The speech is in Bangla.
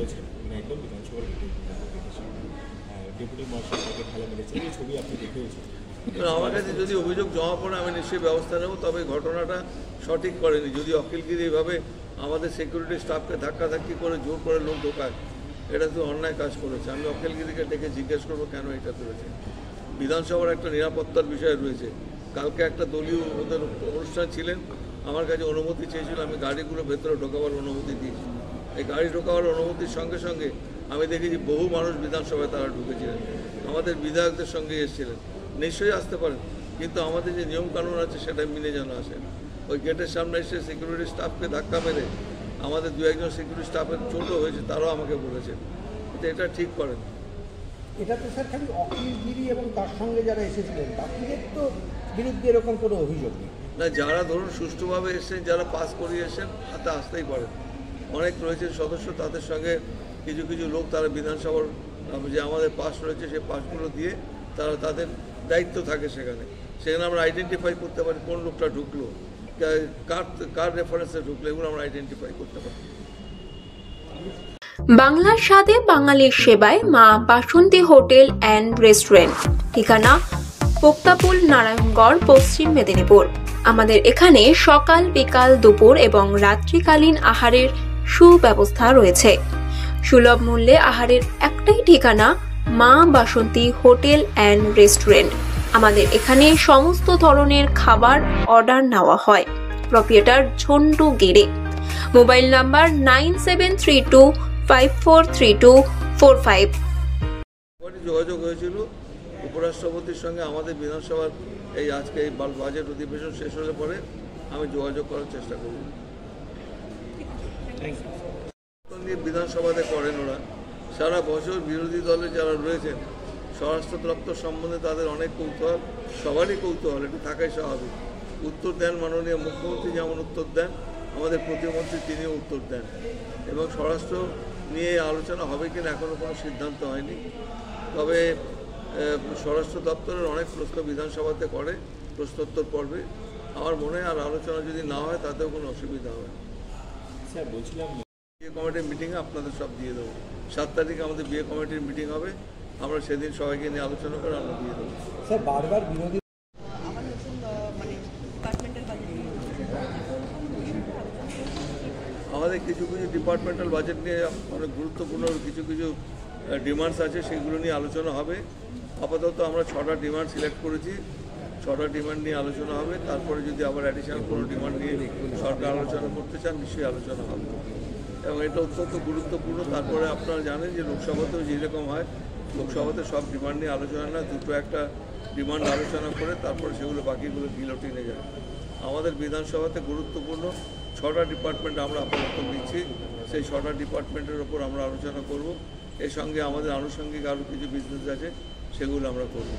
করেছেন একদম বিধানসভার ডেপুটি মার্শাল তাকে ঢালা মেরেছে, এই ছবি আপনি দেখেওছেন। আমার কাছে যদি অভিযোগ জমা পড়ে আমি নিশ্চয়ই ব্যবস্থা নেব, তবে ঘটনাটা সঠিক করেনি। যদি অখিলগিরি এইভাবে আমাদের সিকিউরিটি স্টাফকে ধাক্কাধাক্কি করে জোর করে লোক ঢোকায়, এটা তো অন্যায় কাজ করেছে। আমি অখিলগিরিকে ডেকে জিজ্ঞেস করবো কেন এটা করেছে। বিধানসভার একটা নিরাপত্তার বিষয় রয়েছে। কালকে একটা দলীয় ওদের অনুষ্ঠান ছিলেন, আমার কাছে অনুমতি চেয়েছিল, আমি গাড়িগুলো ভেতরে ঢোকাবার অনুমতি দিয়েছি। এই গাড়ি ঢোকাবার অনুমতির সঙ্গে সঙ্গে আমি দেখেছি বহু মানুষ বিধানসভায় তারা ঢুকেছিলেন, আমাদের বিধায়কদের সঙ্গে এসেছিলেন। নিশ্চয়ই আসতে পারেন, কিন্তু আমাদের যে নিয়মকানুন আছে সেটা মিলে যেন আসেন। ওই গেটের সামনে এসে সিকিউরিটি স্টাফকে ধাক্কা মেরে আমাদের দু একজন সিকিউরিটি স্টাফের চোটও হয়েছে, তারাও আমাকে বলেছেন। কিন্তু এটা ঠিক করেন। এটা তো স্যার খালি অখিলগিরি এবং তার সঙ্গে যারা এসেছিলেন বাকিদের তো বিরুদ্ধে এরকম কোনো অভিযোগ নেই না। যারা ধরুন সুষ্ঠুভাবে এসেছেন, যারা পাস করিয়ে এসেছেন, হাতে আসতেই পারেন। অনেক রয়েছে সদস্য, তাদের সঙ্গে কিছু কিছু লোক তারা বিধানসভার যে আমাদের পাস রয়েছে সেই পাসগুলো দিয়ে তারা তাদের দায়িত্ব থাকে সেখানে আমরা আইডেন্টিফাই করতে পারি কোন লোকটা ঢুকলো, কার রেফারেন্সে ঢুকলো, এগুলো আমরা আইডেন্টিফাই করতে পারি। বাংলার স্বাদে বাঙালির সেবায় মা বাসন্তী হোটেল অ্যান্ড রেস্টুরেন্ট, ঠিকানা পোক্তাপুল, নারায়ণগড়, পশ্চিম মেদিনীপুর। আমাদের এখানে সকাল, বিকাল, দুপুর এবং রাত্রিকালীন আহারের সুব্যবস্থা রয়েছে। সুলভ মূল্যে আহারের একটাই ঠিকানা মা বাসন্তী হোটেল অ্যান্ড রেস্টুরেন্ট। আমাদের এখানে সমস্ত ধরনের খাবার অর্ডার নেওয়া হয়। প্রোপ্রাইটার ঝন্টু গেড়ে। Mobile number 9732543245। যোগাযোগ হয়েছিল উপরাষ্ট্রপতির সঙ্গে আমাদের বিধানসভার এই আজকে এই বাজেট অধিবেশন শেষ হলে পরে আমি যোগাযোগ করার চেষ্টা করব। বিধানসভাতে করেন ওরা সারা বছর বিরোধী দলে যারা রয়েছেন, স্বরাষ্ট্র দপ্তর সম্বন্ধে তাদের অনেক কৌতূহল, সবারই কৌতূহল, এটা থাকাই স্বাভাবিক। উত্তর দেন মাননীয় মুখ্যমন্ত্রী, যেমন উত্তর দেন আমাদের প্রতিমন্ত্রী তিনিও উত্তর দেন, এবং স্বরাষ্ট্র নিয়ে আলোচনা হবে কিনা এখনও কোনো সিদ্ধান্ত হয়নি। তবে স্বরাষ্ট্র দপ্তরের অনেক প্রশ্ন বিধানসভাতে করে প্রশ্নোত্তর পর্বে। আমার মনে হয় আর আলোচনা যদি না হয় তাতেও কোনো অসুবিধা হবে। স্যার বলছিলাম বিয়ে কমিটির মিটিংয়ে আপনাদের সব দিয়ে দেবো। 7 তারিখে আমাদের বিয়ে কমিটির মিটিং হবে, আমরা সেদিন সবাইকে নিয়ে আলোচনা করে আমরা দিয়ে দেবো। স্যার বারবার বিরোধী আমাদের কিছু কিছু ডিপার্টমেন্টাল বাজেট নিয়ে অনেক গুরুত্বপূর্ণ কিছু কিছু ডিমান্ডস আছে, সেগুলো নিয়ে আলোচনা হবে। আপাতত আমরা 6টা ডিমান্ড সিলেক্ট করেছি, 6টা ডিমান্ড নিয়ে আলোচনা হবে। তারপরে যদি আবার অ্যাডিশনাল কোনো ডিমান্ড নিয়ে সরকার আলোচনা করতে চান, নিশ্চয়ই আলোচনা হবে, এবং এটা অত্যন্ত গুরুত্বপূর্ণ। তারপরে আপনারা জানেন যে লোকসভাতেও যেরকম হয়, লোকসভাতে সব ডিমান্ড নিয়ে আলোচনা না, দুটো একটা ডিমান্ড আলোচনা করে তারপরে সেগুলো বাকিগুলো গিলোটিনে যায়। আমাদের বিধানসভাতে গুরুত্বপূর্ণ 6টা ডিপার্টমেন্ট আমরা আপাতত দিচ্ছি, সেই 6টা ডিপার্টমেন্টের ওপর আমরা আলোচনা করব। এর সঙ্গে আমাদের আনুষঙ্গিক আরও কিছু বিজনেস আছে, সেগুলো আমরা করব।